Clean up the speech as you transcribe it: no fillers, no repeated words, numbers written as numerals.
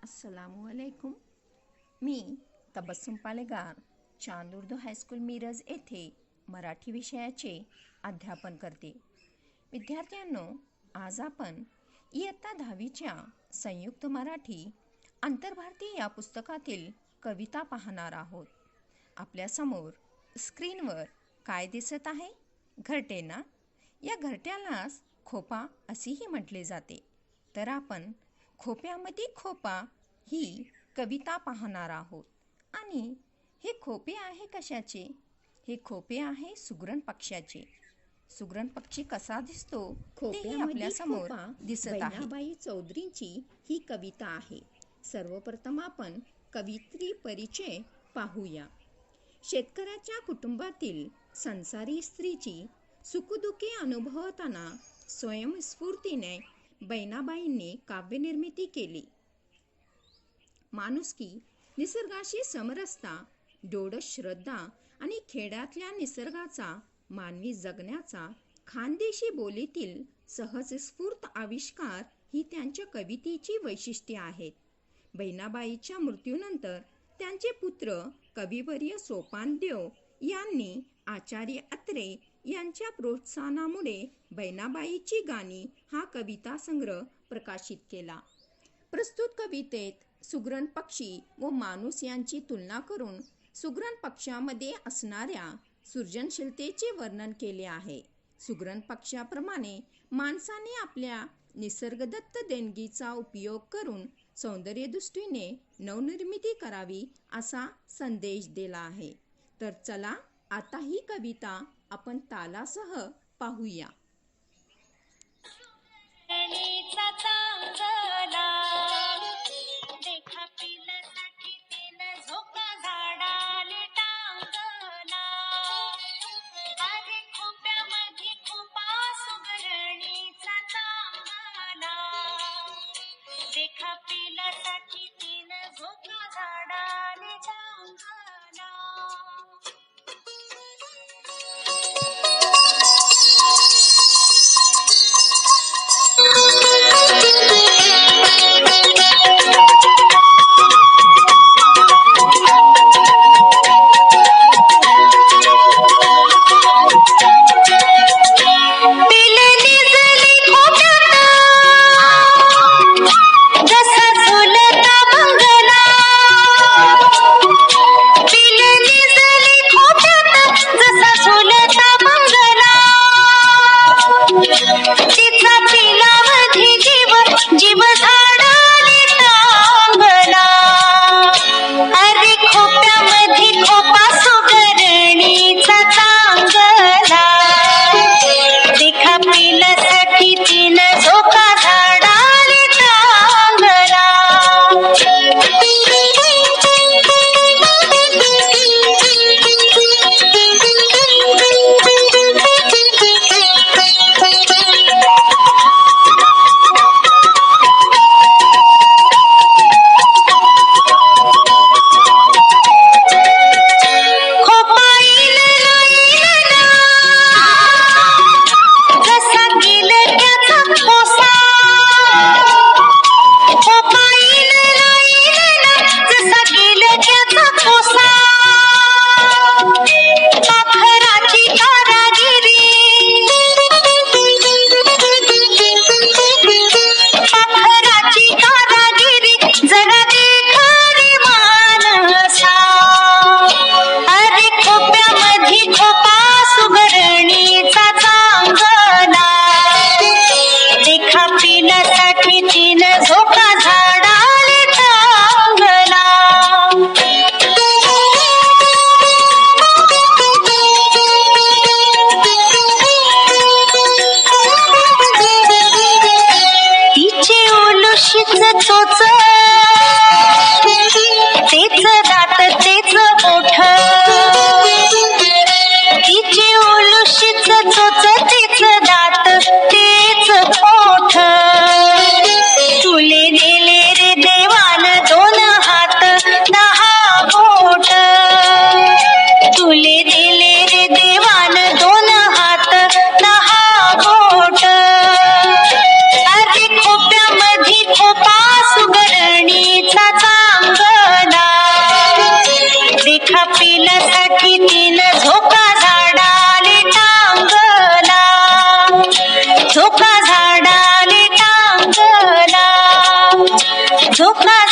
अस्सलामुअलैकुम. मी तबस्सुम पालेगार चांद उर्दू हायस्कूल मिरज येथे मराठी विषयाचे अध्यापन करते. विद्यार्थ्यांनो, आज आपण इयत्ता 10वीच्या संयुक्त मराठी आंतरभारती या पुस्तकातील कविता पाहणार आहोत. आपल्यासमोर स्क्रीनवर काय दिसत आहे? घरटे ना? या घरट्यालाच खोपा असेही म्हटले जाते. तर आपण खोप्यामध्ये खोपा ही कविता पाहणार आहोत. आणि हे खोपे आहे कशाचे? हे खोपे आहे सुगरण पक्ष्याचे. सुगरण पक्षी कसा दिसतो ते आपल्या समोर दिसत आहे. बहिणाबाई चौधरींची ही कविता आहे. सर्वप्रथम आपण कवित्री परिचय पाहूया. शेतकऱ्याच्या कुटुंबातील संसारी स्त्रीची सुखदुःखे अनुभवताना स्वयंस्फूर्तीने बहिणाबाईंनी काव्यनिर्मिती केली. माणुसकी, निसर्गाशी समरसता, डोळस श्रद्धा आणि खेड्यातल्या निसर्गाचा मानवी जगण्याचा खानदेशी बोलीतील सहजस्फूर्त आविष्कार ही त्यांच्या कवितेची वैशिष्ट्ये आहेत. बहिणाबाईच्या मृत्यूनंतर त्यांचे पुत्र कविवर्य सोपानदेव यांनी आचार्य अत्रे यांच्या प्रोत्साहनामुळे बहिणाबाईची गाणी हा कविता संग्रह प्रकाशित केला. प्रस्तुत कवितेत सुगरण पक्षी व माणूस यांची तुलना करून सुगरण पक्ष्यामध्ये असणाऱ्या सृजनशीलतेचे वर्णन केले आहे. सुगरण पक्ष्याप्रमाणे माणसाने आपल्या निसर्गदत्त देणगीचा उपयोग करून सौंदर्यदृष्टीने नवनिर्मिती करावी असा संदेश दिला आहे. तर चला आता ही कविता आपण तालासह पाहूया. पिण्यासाठी तीन झोका झाडाली टांगला, झोका झाडाली टांगला, झोका